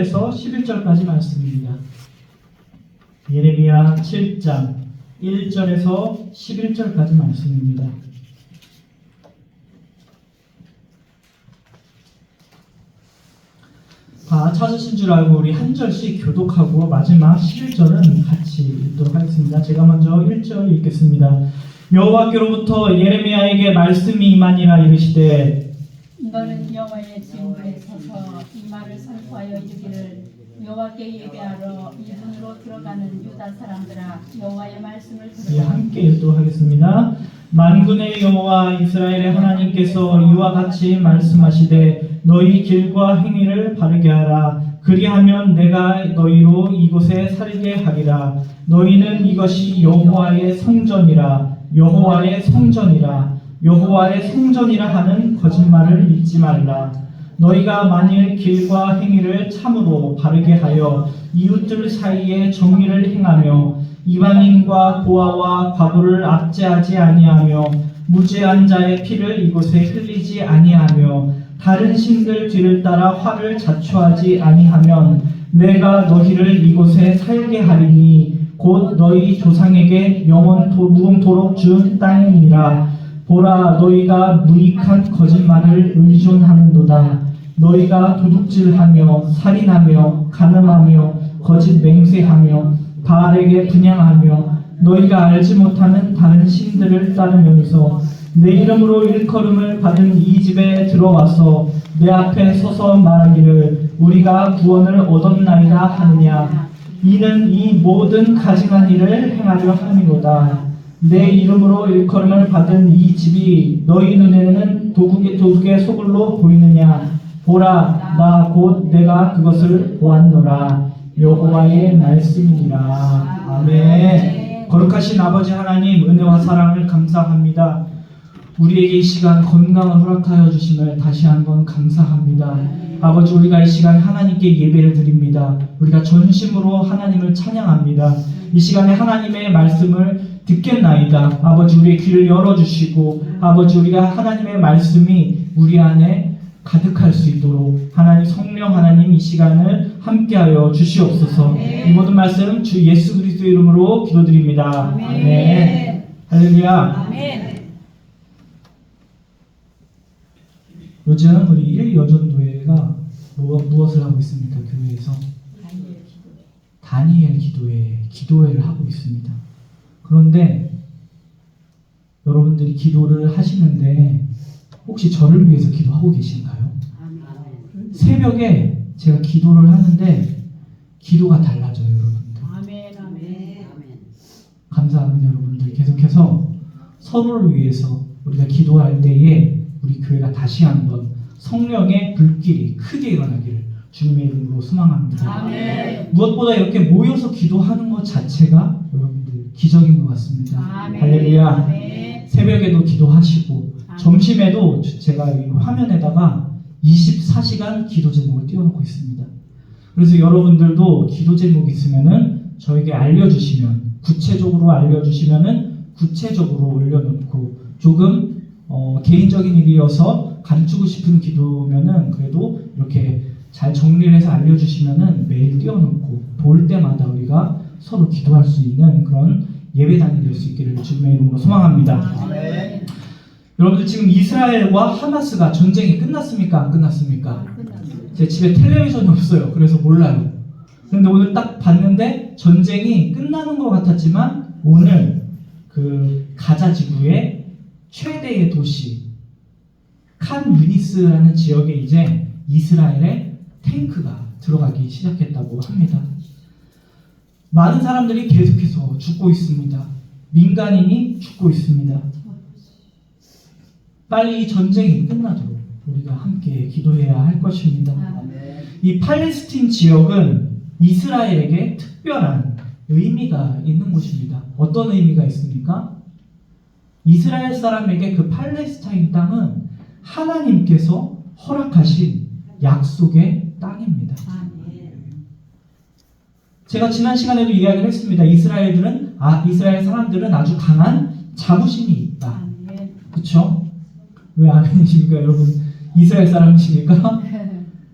1절에서 11절까지 말씀입니다. 예레미야 7장 1절에서 11절까지 말씀입니다. 다 찾으신 줄 알고 우리 한 절씩 교독하고 마지막 11절은 같이 읽도록 하겠습니다. 제가 먼저 1절 읽겠습니다. 여호와께로부터 예레미야에게 말씀이 임하니라. 이르시되 너는 여호와의 진구에 서서 이 말을 선포하여 이르기를 여호와께 예배하러 이분으로 들어가는 유다 사람들아, 여호와의 말씀을 예, 들으라. 함께 읽도록 하겠습니다. 만군의 여호와 이스라엘의 하나님께서 이와 같이 말씀하시되 너희 길과 행위를 바르게 하라. 그리하면 내가 너희로 이곳에 살게 하리라. 너희는 이것이 여호와의 성전이라, 여호와의 성전이라, 여호와의 성전이라 하는 거짓말을 믿지 말라. 너희가 만일 길과 행위를 참으로 바르게 하여 이웃들 사이에 정의를 행하며 이방인과 고아와 과부를 압제하지 아니하며 무죄한 자의 피를 이곳에 흘리지 아니하며 다른 신들 뒤를 따라 화를 자초하지 아니하면 내가 너희를 이곳에 살게 하리니 곧 너희 조상에게 무궁토록 준 땅이니라. 보라, 너희가 무익한 거짓말을 의존하는도다. 너희가 도둑질하며 살인하며 간음하며 거짓 맹세하며 바알에게 분향하며 너희가 알지 못하는 다른 신들을 따르면서 내 이름으로 일컬음을 받은 이 집에 들어와서 내 앞에 서서 말하기를 우리가 구원을 얻었나이다 하느냐. 이는 이 모든 가증한 일을 행하려 함이로다. 내 이름으로 일컬음을 받은 이 집이 너희 눈에는 도둑의 소굴로 보이느냐. 보라, 나 곧 내가 그것을 보았노라. 여호와의 말씀이니라. 아멘. 거룩하신 아버지 하나님, 은혜와 사랑을 감사합니다. 우리에게 이 시간 건강을 허락하여 주심을 다시 한번 감사합니다. 아버지, 우리가 이 시간 하나님께 예배를 드립니다. 우리가 전심으로 하나님을 찬양합니다. 이 시간에 하나님의 말씀을 듣겠나이다. 아버지, 우리의 귀를 열어주시고 아버지, 우리가 하나님의 말씀이 우리 안에 가득할 수 있도록 하나님, 성령 하나님, 이 시간을 함께하여 주시옵소서. 이 모든 말씀 주 예수 그리스도의 이름으로 기도드립니다. 아멘. 할렐루야. 아멘. 요즘 우리 1여전도회가 무엇을 하고 있습니까? 교회에서 다니엘 기도회를 하고 있습니다. 그런데 여러분들이 기도를 하시는데 혹시 저를 위해서 기도하고 계신가요? 새벽에 제가 기도를 하는데 기도가 달라져요, 여러분들. 아멘. 아멘. 감사합니다, 여러분들. 계속해서 서로를 위해서 우리가 기도할 때에 우리 교회가 다시 한번 성령의 불길이 크게 일어나기를 주님의 이름으로 소망합니다. 아멘. 무엇보다 이렇게 모여서 기도하는 것 자체가 여러분들 기적인 것 같습니다. 아멘. 할렐루야. 아멘. 새벽에도 기도하시고 아멘. 점심에도 제가 이 화면에다가 24시간 기도 제목을 띄워놓고 있습니다. 그래서 여러분들도 기도 제목 있으면은 저에게 알려주시면, 구체적으로 알려주시면은 구체적으로 올려놓고, 조금 개인적인 일이어서 감추고 싶은 기도면은 그래도 이렇게 잘 정리를 해서 알려주시면은 매일 띄워놓고 볼 때마다 우리가 서로 기도할 수 있는 그런 예배당이 될 수 있기를 주님의 이름으로 소망합니다. 아멘. 여러분들, 지금 이스라엘과 하마스가 전쟁이 끝났습니까? 안 끝났습니까? 제 집에 텔레비전이 없어요. 그래서 몰라요. 그런데 오늘 딱 봤는데 전쟁이 끝나는 것 같았지만 오늘 그 가자 지구의 최대의 도시 칸 유니스라는 지역에 이제 이스라엘의 탱크가 들어가기 시작했다고 합니다. 많은 사람들이 계속해서 죽고 있습니다. 민간인이 죽고 있습니다. 빨리 이 전쟁이 끝나도록 우리가 함께 기도해야 할 것입니다. 이 팔레스틴 지역은 이스라엘에게 특별한 의미가 있는 곳입니다. 어떤 의미가 있습니까? 이스라엘 사람에게 그 팔레스타인 땅은 하나님께서 허락하신 약속의 땅입니다. 제가 지난 시간에도 이야기를 했습니다. 이스라엘 사람들은 아주 강한 자부심이 있다. 그렇죠? 왜 아멘이십니까, 여러분? 이스라엘 사람이십니까?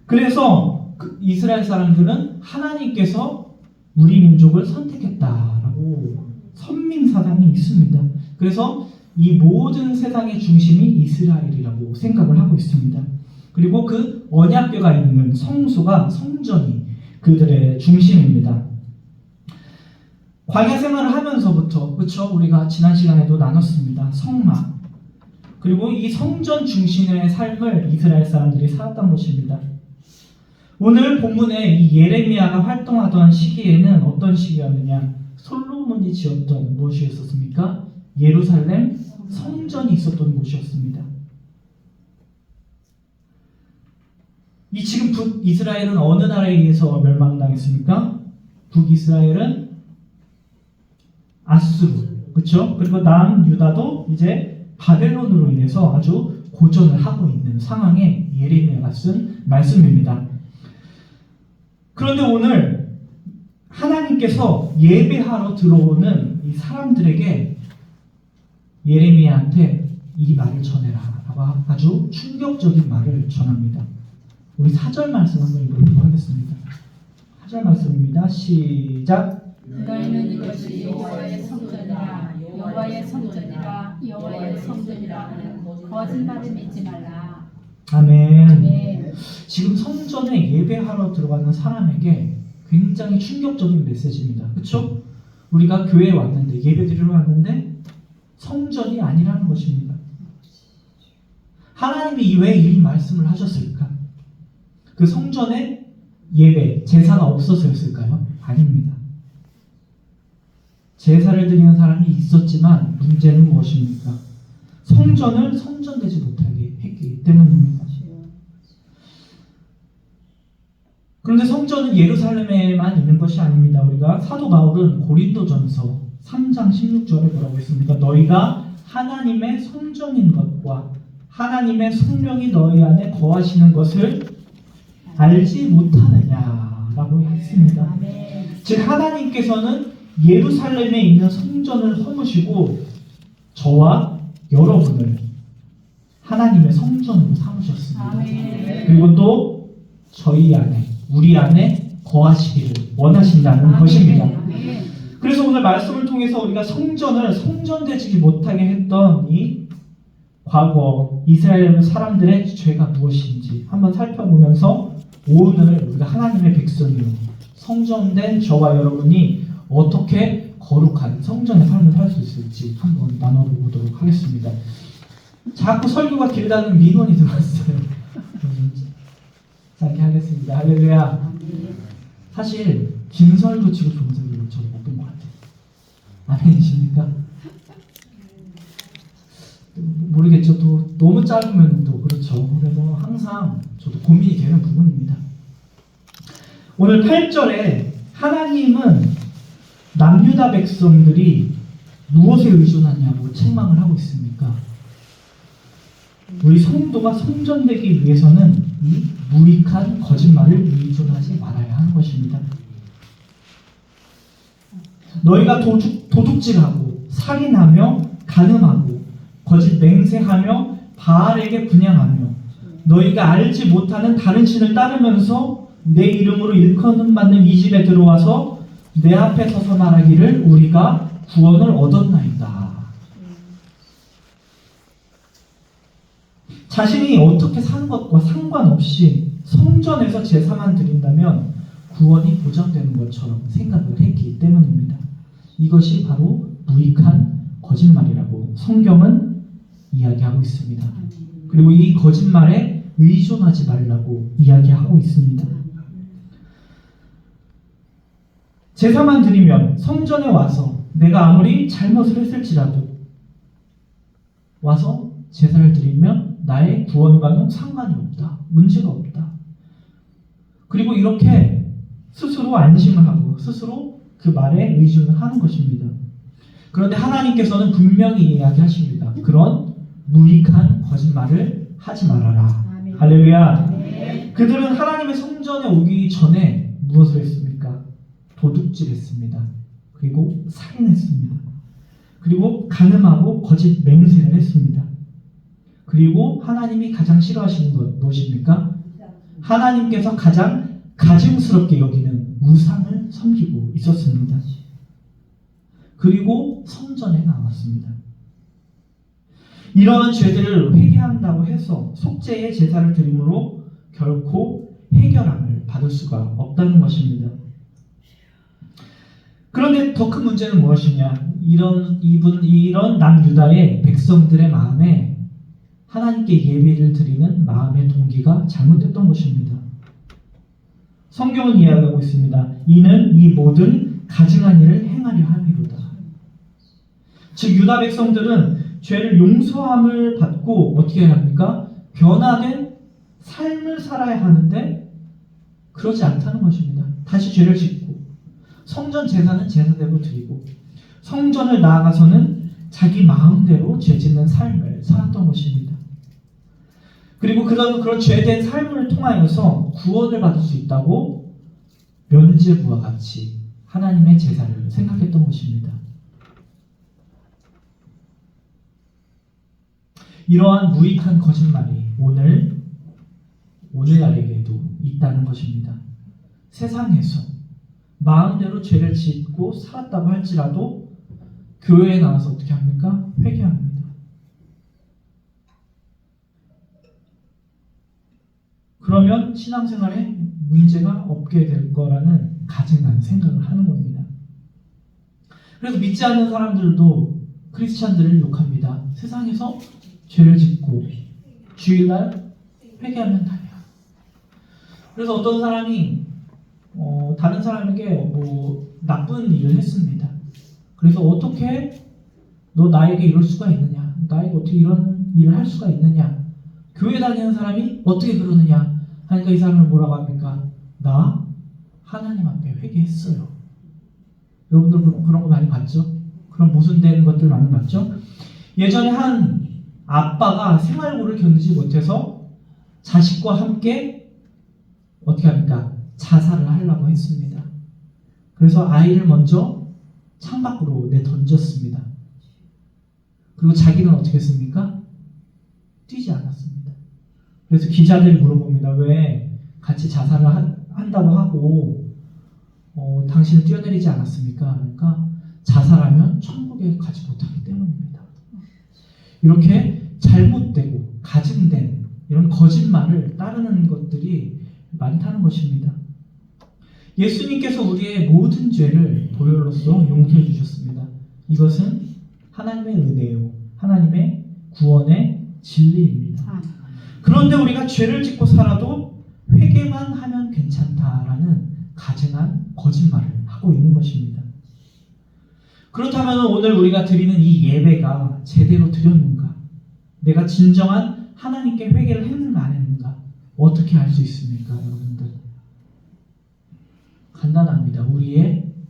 그래서 이스라엘 사람들은 하나님께서 우리 민족을 선택했다라고 선민사상이 있습니다. 그래서 이 모든 세상의 중심이 이스라엘이라고 생각을 하고 있습니다. 그리고 그 언약궤가 있는 성소가 성전이 그들의 중심입니다. 광야 생활을 하면서부터 그렇죠? 우리가 지난 시간에도 나눴습니다. 성막 그리고 이 성전 중심의 삶을 이스라엘 사람들이 살았던 것입니다. 오늘 본문에 이 예레미야가 활동하던 시기에는 어떤 시기였느냐? 솔로몬이 지었던 무엇이었습니까? 예루살렘 성전이 있었던 곳이었습니다. 이 지금 북이스라엘은 어느 나라에 의해서 멸망당했습니까? 북이스라엘은 아수르, 그렇죠? 그리고 남유다도 이제 바벨론으로 인해서 아주 고전을 하고 있는 상황에 예레미야가 쓴 말씀입니다. 그런데 오늘 하나님께서 예배하러 들어오는 이 사람들에게 예레미야한테 이 말을 전해라 라고 아주 충격적인 말을 전합니다. 우리 4절 말씀 한번 읽어보도록 하겠습니다. 4절 말씀입니다. 시작. 너희는 이것이 여호와의 성전이라 여호와의 성전이라 여호와의 성전이라 하는 거짓말을 믿지 말라. 아멘. 아멘. 지금 성전에 예배하러 들어가는 사람에게 굉장히 충격적인 메시지입니다. 그렇죠? 우리가 교회에 왔는데 예배드리러 왔는데 성전이 아니라는 것입니다. 하나님이 왜 이 말씀을 하셨을까? 그 성전에 예배, 제사가 없어서였을까요? 아닙니다. 제사를 드리는 사람이 있었지만 문제는 무엇입니까? 성전을 성전되지 못하게 했기 때문입니다. 그런데 성전은 예루살렘에만 있는 것이 아닙니다. 우리가 사도 바울은 고린도전서 3장 16절에 뭐라고 했습니까? 너희가 하나님의 성전인 것과 하나님의 성령이 너희 안에 거하시는 것을 알지 못하느냐라고 했습니다. 즉 하나님께서는 예루살렘에 있는 성전을 허무시고 저와 여러분을 하나님의 성전으로 삼으셨습니다. 그리고 또 저희 안에 우리 안에 거하시기를 원하신다는 것입니다. 그래서 오늘 말씀을 통해서 우리가 성전을 성전되지 못하게 했던 이 과거 이스라엘 사람들의 죄가 무엇인지 한번 살펴보면서 오늘 우리가 하나님의 백성이요 성전된 저와 여러분이 어떻게 거룩한 성전의 삶을 살 수 있을지 한번 나눠보도록 하겠습니다. 자꾸 설교가 길다는 민원이 들어왔어요. 짧게 하겠습니다. 할렐루야. 사실 긴 설교 치고 좋은 설교를 저도 못 본 것 같아요. 아멘이십니까? 모르겠죠. 또 너무 짧으면 또 그렇죠. 그래서 항상 저도 고민이 되는 부분입니다. 오늘 8절에 하나님은 남유다 백성들이 무엇에 의존하냐고 책망을 하고 있습니까? 우리 성도가 성전되기 위해서는 이 무익한 거짓말을 의존하지 말아야 하는 것입니다. 너희가 도둑질하고 살인하며 간음하고 거짓 맹세하며 바알에게 분향하며 너희가 알지 못하는 다른 신을 따르면서 내 이름으로 일컬음 받는 이 집에 들어와서 내 앞에 서서 말하기를 우리가 구원을 얻었나이다. 자신이 어떻게 사는 것과 상관없이 성전에서 제사만 드린다면 구원이 보장되는 것처럼 생각을 했기 때문입니다. 이것이 바로 무익한 거짓말이라고 성경은 이야기하고 있습니다. 그리고 이 거짓말에 의존하지 말라고 이야기하고 있습니다. 제사만 드리면 성전에 와서 내가 아무리 잘못을 했을지라도 와서 제사를 드리면 나의 구원과는 상관이 없다. 문제가 없다. 그리고 이렇게 스스로 안심을 하고 스스로 그 말에 의존을 하는 것입니다. 그런데 하나님께서는 분명히 이야기하십니다. 그런 무익한 거짓말을 하지 말아라. 아멘. 할렐루야. 아멘. 그들은 하나님의 성전에 오기 전에 무엇을 했습니까? 도둑질했습니다. 그리고 살인했습니다. 그리고 간음하고 거짓 맹세를 했습니다. 그리고 하나님이 가장 싫어하시는 것 무엇입니까? 하나님께서 가장 가증스럽게 여기는 우상을 섬기고 있었습니다. 그리고 성전에 나왔습니다. 이러한 죄들을 회개한다고 해서 속죄의 제사를 드림으로 결코 해결함을 받을 수가 없다는 것입니다. 그런데 더 큰 문제는 무엇이냐? 이런 남유다의 백성들의 마음에 하나님께 예배를 드리는 마음의 동기가 잘못됐던 것입니다. 성경은 이야기하고 있습니다. 이는 이 모든 가증한 일을 행하려 함이로다. 즉 유다 백성들은 죄를 용서함을 받고 어떻게 해야 합니까? 변화된 삶을 살아야 하는데 그러지 않다는 것입니다. 다시 죄를 짓고 성전 제사는 제사대로 드리고 성전을 나아가서는 자기 마음대로 죄 짓는 삶을 살았던 것입니다. 그리고 그런 죄된 삶을 통하여서 구원을 받을 수 있다고 면죄부와 같이 하나님의 제사를 생각했던 것입니다. 이러한 무익한 거짓말이 오늘날에게도 있다는 것입니다. 세상에서 마음대로 죄를 짓고 살았다고 할지라도 교회에 나와서 어떻게 합니까? 회개합니다. 그러면 신앙생활에 문제가 없게 될 거라는 가증한 생각을 하는 겁니다. 그래서 믿지 않는 사람들도 크리스찬들을 욕합니다. 세상에서 죄를 짓고 주일날 회개하면 다냐. 그래서 어떤 사람이 다른 사람에게 나쁜 일을 했습니다. 그래서 어떻게 너 나에게 이럴 수가 있느냐? 나에게 어떻게 이런 일을 할 수가 있느냐? 교회 다니는 사람이 어떻게 그러느냐? 하니까 이 사람은 뭐라고 합니까? 나 하나님 앞에 회개했어요. 여러분들 그런 거 많이 봤죠? 그런 모순되는 것들 많이 봤죠? 예전에 한 아빠가 생활고를 견디지 못해서 자식과 함께 어떻게 합니까? 자살을 하려고 했습니다. 그래서 아이를 먼저 창밖으로 내던졌습니다. 그리고 자기는 어떻게 했습니까? 뛰지 않았습니다. 그래서 기자들이 물어봅니다. 왜 같이 자살을 한다고 하고 당신은 뛰어내리지 않았습니까? 그러니까 자살하면 천국에 가지 못하기 때문입니다. 이렇게 잘못되고 가증된 이런 거짓말을 따르는 것들이 많다는 것입니다. 예수님께서 우리의 모든 죄를 보혈로서 용서해 주셨습니다. 이것은 하나님의 은혜요, 하나님의 구원의 진리입니다. 그런데 우리가 죄를 짓고 살아도 회개만 하면 괜찮다라는 가증한 거짓말을 하고 있는 것입니다. 그렇다면 오늘 우리가 드리는 이 예배가 제대로 드렸는가? 내가 진정한 하나님께 회개를 했는가 안 했는가? 어떻게 알 수 있습니까, 여러분들? 간단합니다.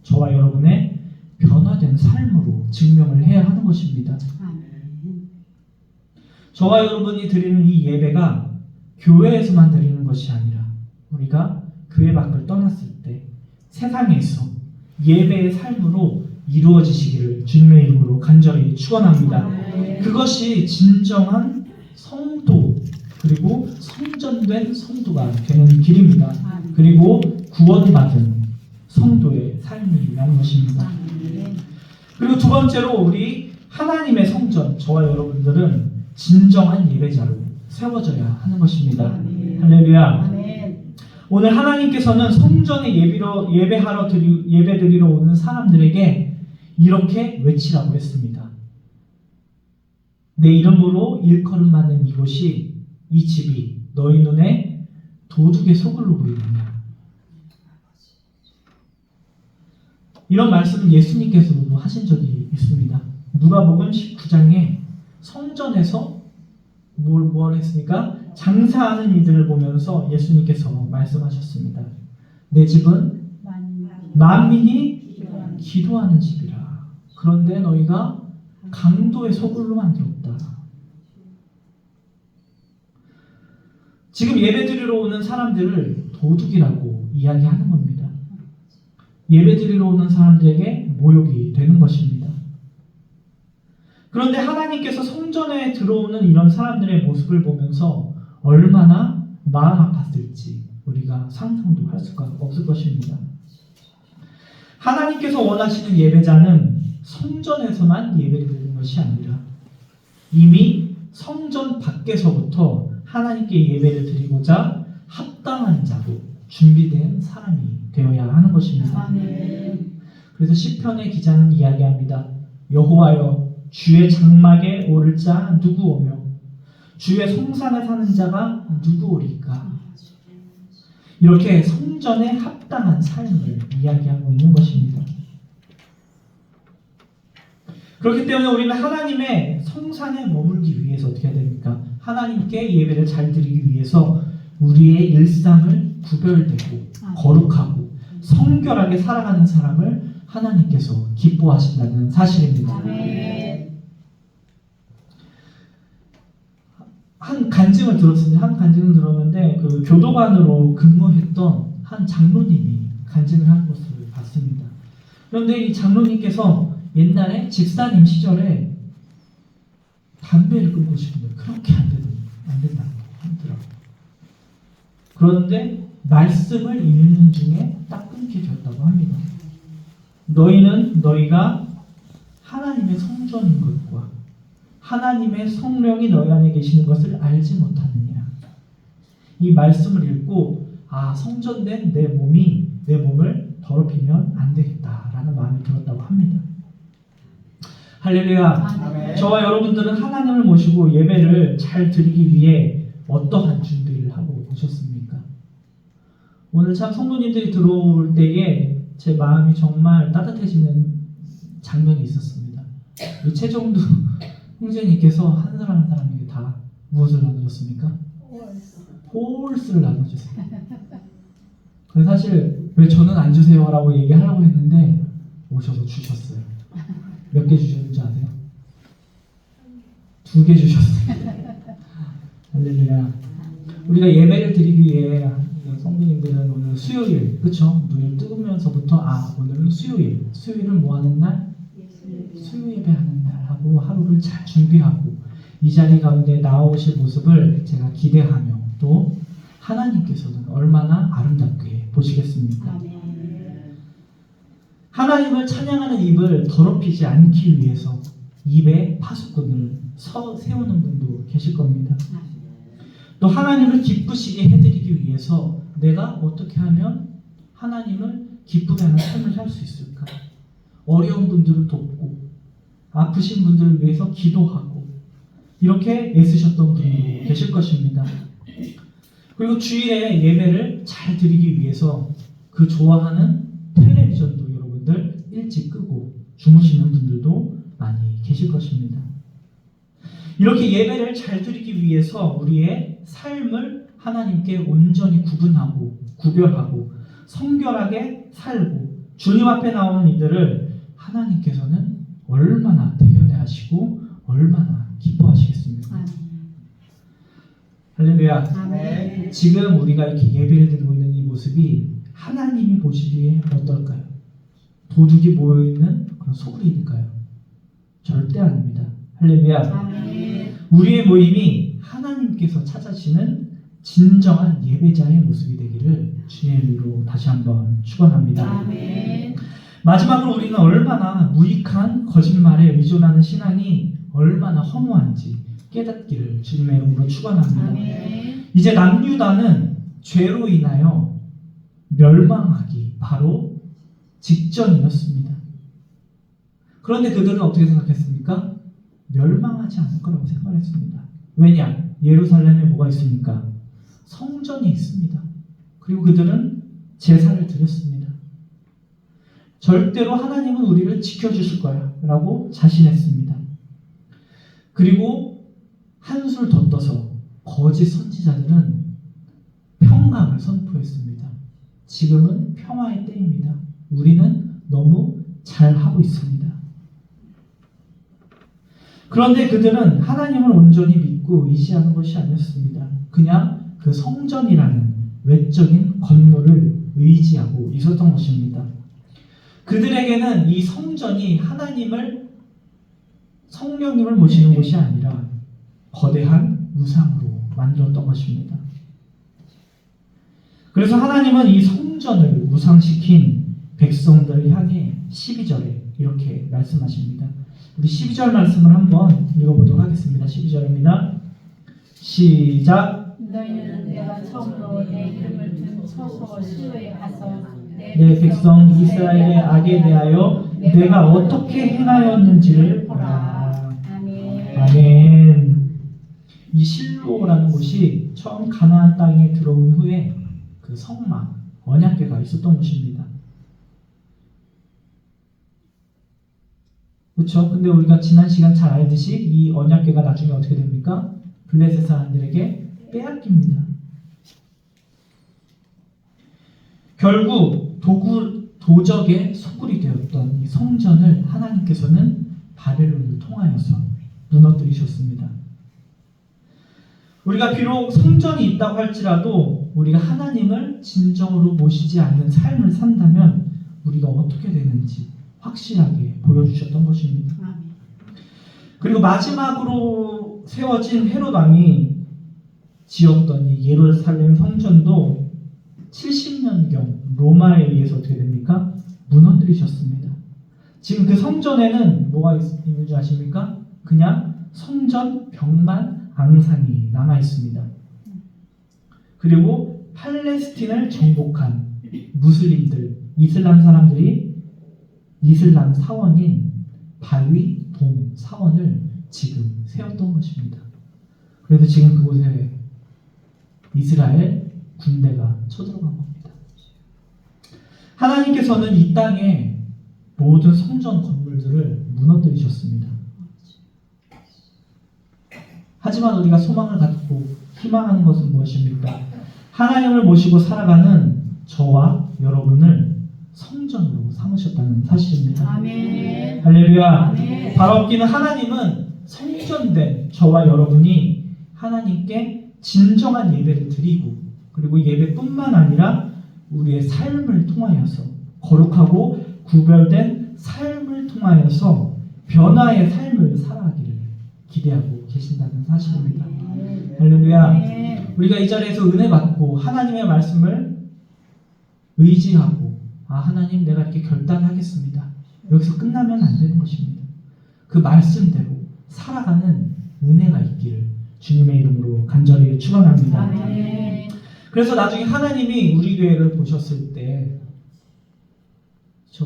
저와 여러분의 변화된 삶으로 증명을 해야 하는 것입니다. 저와 여러분이 드리는 이 예배가 교회에서만 드리는 것이 아니라 우리가 교회 밖을 떠났을 때 세상에서 예배의 삶으로 이루어지시기를 주님의 이름으로 간절히 축원합니다. 그것이 진정한 성도 그리고 성전된 성도가 되는 길입니다. 그리고 구원받은 성도의 삶이라는 것입니다. 그리고 두 번째로 우리 하나님의 성전, 저와 여러분들은 진정한 예배자로 세워져야 하는 것입니다. 할렐루야. 오늘 하나님께서는 성전에 예배드리러 오는 사람들에게 이렇게 외치라고 했습니다. 내 이름으로 일컬음 받는 이곳이, 이 집이 너희 눈에 도둑의 소굴로 보이느냐. 이런 말씀을 예수님께서도 하신 적이 있습니다. 누가복음 19장에 성전에서 뭘 했습니까? 장사하는 이들을 보면서 예수님께서 말씀하셨습니다. 내 집은 만민이 기도하는 집이라. 그런데 너희가 강도의 소굴로 만들었다. 지금 예배드리러 오는 사람들을 도둑이라고 이야기하는 겁니다. 예배드리러 오는 사람들에게 모욕이 되는 것입니다. 그런데 하나님께서 성전에 들어오는 이런 사람들의 모습을 보면서 얼마나 마음 아팠을지 우리가 상상도 할 수가 없을 것입니다. 하나님께서 원하시는 예배자는 성전에서만 예배를 드리는 것이 아니라 이미 성전 밖에서부터 하나님께 예배를 드리고자 합당한 자로 준비된 사람이 되어야 하는 것입니다. 그래서 시편의 기자는 이야기합니다. 여호와여, 주의 장막에 오를 자 누구 오며 주의 성산에 사는 자가 누구 오리까? 이렇게 성전에 합당한 삶을 이야기하고 있는 것입니다. 그렇기 때문에 우리는 하나님의 성산에 머물기 위해서 어떻게 해야 됩니까? 하나님께 예배를 잘 드리기 위해서 우리의 일상을 구별되고 거룩하고 성결하게 살아가는 사람을 하나님께서 기뻐하신다는 사실입니다. 한 간증을 들었습니다. 한 간증을 들었는데 그 교도관으로 근무했던 한 장로님이 간증을 하는 것을 봤습니다. 그런데 이 장로님께서 옛날에 집사님 시절에 담배를 끊고 싶은데 그렇게 안 된다고 하더라고요. 그런데 말씀을 읽는 중에 딱 끊게 되었다고 합니다. 너희는 너희가 하나님의 성전인 것과 하나님의 성령이 너희 안에 계시는 것을 알지 못하느냐. 이 말씀을 읽고 성전된 내 몸을 더럽히면 안 되겠다라는 마음이 들었다고 합니다. 할렐루야. 아멘. 저와 여러분들은 하나님을 모시고 예배를 잘 드리기 위해 어떠한 준비를 하고 오셨습니까? 오늘 참 성도님들이 들어올 때에 제 마음이 정말 따뜻해지는 장면이 있었습니다. 이 최정두 형제님께서 한 사람 한 사람에게 다 무엇을 나눠줬습니까? 홀스를 나눠줬어요. 그래서 사실 왜 저는 안 주세요? 라고 얘기하려고 했는데 오셔서 주셨어요. 몇 개 주셨는지 아세요? 2개 주셨어요. 할렐루야. 우리가 예배를 드리기 위해 성도님들은 오늘 수요일, 그쵸? 눈을 뜨면서부터 오늘은 수요일은 뭐 하는 날? 수요 예배하는 날 하고 하루를 잘 준비하고 이 자리 가운데 나오실 모습을 제가 기대하며 또 하나님께서는 얼마나 아름답게 보시겠습니까? 하나님을 찬양하는 입을 더럽히지 않기 위해서 입에 파수꾼을 세우는 분도 계실 겁니다. 또 하나님을 기쁘시게 해드리기 위해서 내가 어떻게 하면 하나님을 기쁘게 하는 삶을 살 수 있을까? 어려운 분들을 돕고 아프신 분들을 위해서 기도하고 이렇게 애쓰셨던 분도 계실 것입니다. 그리고 주일에 예배를 잘 드리기 위해서 그 좋아하는 텔레비전도 여러분들 일찍 끄고 주무시는 분들도 많이 계실 것입니다. 이렇게 예배를 잘 드리기 위해서 우리의 삶을 하나님께 온전히 구별하고 성결하게 살고 주님 앞에 나오는 이들을 하나님께서는 얼마나 대견해 하시고 얼마나 기뻐하시겠습니까? 할렐루야. 아멘. 지금 우리가 이렇게 예배를 드리고 있는 이 모습이 하나님이 보시기에 어떨까요? 도둑이 모여있는 그런 소굴일까요? 절대 아닙니다. 할렐루야. 아멘. 우리의 모임이 하나님께서 찾아시는 진정한 예배자의 모습이 되기를 주님으로 다시 한번 축원합니다. 아멘. 마지막으로 우리는 얼마나 무익한 거짓말에 의존하는 신앙이 얼마나 허무한지 깨닫기를 주님의 이름으로 축원합니다. 아멘. 이제 남유다는 죄로 인하여 멸망하기 바로 직전이었습니다. 그런데 그들은 어떻게 생각했습니까? 멸망하지 않을 거라고 생각했습니다. 왜냐? 예루살렘에 뭐가 있습니까? 성전이 있습니다. 그리고 그들은 제사를 드렸습니다. 절대로 하나님은 우리를 지켜주실 거야 라고 자신했습니다. 그리고 한술 더 떠서 거짓 선지자들은 평강을 선포했습니다. 지금은 평화의 때입니다. 우리는 너무 잘하고 있습니다. 그런데 그들은 하나님을 온전히 믿고 의지하는 것이 아니었습니다. 그냥 그 성전이라는 외적인 건물을 의지하고 있었던 것입니다. 그들에게는 이 성전이 성령님을 모시는 곳이 아니라 거대한 우상으로 만들었던 것입니다. 그래서 하나님은 이 성전을 우상시킨 백성들을 향해 12절에 이렇게 말씀하십니다. 우리 12절 말씀을 한번 읽어보도록 하겠습니다. 12절입니다. 시작. 너희는 내가 처음으로 내 이름을 둔 처소 실로에 가서 내 백성 이스라엘의 악에 대하여 내가 어떻게 행하였는지를 보라. 아멘. 아멘. 이 실로라는 곳이 처음 가나안 땅에 들어온 후에 그 성막, 언약궤가 있었던 곳입니다. 그렇죠? 근데 우리가 지난 시간 잘 알듯이 이 언약궤가 나중에 어떻게 됩니까? 블레셋 사람들에게 빼앗깁니다. 결국 도적의 소굴이 되었던 이 성전을 하나님께서는 바벨론을 통하여서 무너뜨리셨습니다. 우리가 비록 성전이 있다고 할지라도 우리가 하나님을 진정으로 모시지 않는 삶을 산다면 우리가 어떻게 되는지 확실하게 보여주셨던 것입니다. 그리고 마지막으로 세워진 헤롯 왕이 지었던 이 예루살렘 성전도 70년경 로마에 의해서 어떻게 됩니까? 무너뜨리셨습니다. 지금 그 성전에는 뭐가 있는 줄 아십니까? 그냥 성전 벽만 앙상이 남아 있습니다. 그리고 팔레스틴을 정복한 무슬림들, 이슬람 사람들이 이슬람 사원인 바위 돔 사원을 지금 세웠던 것입니다. 그래서 지금 그곳에 이스라엘 군대가 쳐들어간 겁니다. 하나님께서는 이 땅에 모든 성전 건물들을 무너뜨리셨습니다. 하지만 우리가 소망을 갖고 희망하는 것은 무엇입니까? 하나님을 모시고 살아가는 저와 여러분을 성전으로 삼으셨다는 사실입니다. 아멘. 할렐루야. 아멘. 바로 웃기는 하나님은 성전된 저와 여러분이 하나님께 진정한 예배를 드리고 그리고 예배뿐만 아니라 우리의 삶을 통하여서 거룩하고 구별된 삶을 통하여서 변화의 삶을 살아가기를 기대하고 계신다는 사실입니다. 할렐루야. 우리가 이 자리에서 은혜 받고 하나님의 말씀을 의지하고 하나님 내가 이렇게 결단하겠습니다. 여기서 끝나면 안 되는 것입니다. 그 말씀대로 살아가는 은혜가 있기를 주님의 이름으로 간절히 축원합니다. 아멘. 그래서 나중에 하나님이 우리 교회를 보셨을 때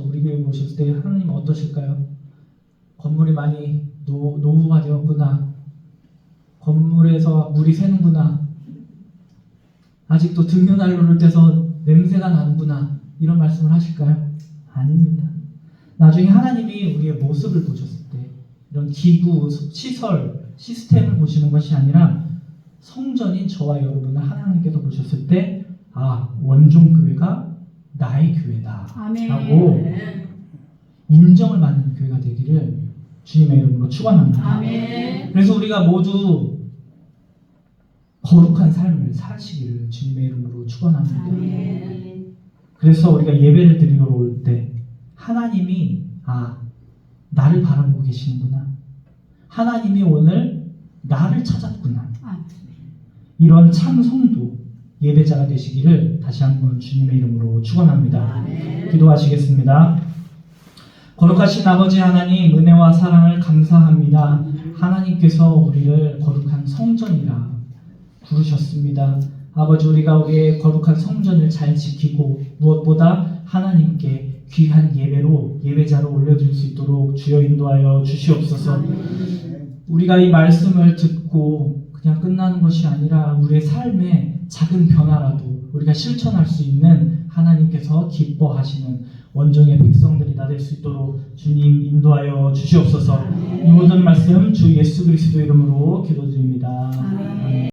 우리 교회 보셨을 때 하나님은 어떠실까요? 건물이 많이 노후가 되었구나. 건물에서 물이 새는구나. 아직도 등유난로를 떼서 냄새가 나는구나. 이런 말씀을 하실까요? 아닙니다. 나중에 하나님이 우리의 모습을 보셨을 때 이런 기구, 시설, 시스템을 보시는 것이 아니라 성전인 저와 여러분을 하나님께서 보셨을 때 원종교회가 나의 교회다 라고 인정을 받는 교회가 되기를 주님의 이름으로 축원합니다. 아멘. 그래서 우리가 모두 거룩한 삶을 사시기를 주님의 이름으로 축원합니다. 아멘. 그래서 우리가 예배를 드리러 올 때 하나님이 나를 바라보고 계시는구나. 하나님이 오늘 나를 찾았구나. 이런 참 성도 예배자가 되시기를 다시 한번 주님의 이름으로 축원합니다. 기도하시겠습니다. 거룩하신 아버지 하나님, 은혜와 사랑을 감사합니다. 하나님께서 우리를 거룩한 성전이라 부르셨습니다. 아버지, 우리가 우리의 거룩한 성전을 잘 지키고 무엇보다 하나님께 귀한 예배로 예배자로 올려드릴 수 있도록 주여 인도하여 주시옵소서. 우리가 이 말씀을 듣고 그냥 끝나는 것이 아니라 우리의 삶에 작은 변화라도 우리가 실천할 수 있는 하나님께서 기뻐하시는 원종의 백성들이 다 될 수 있도록 주님 인도하여 주시옵소서. 이 모든 말씀 주 예수 그리스도 이름으로 기도드립니다. 아멘.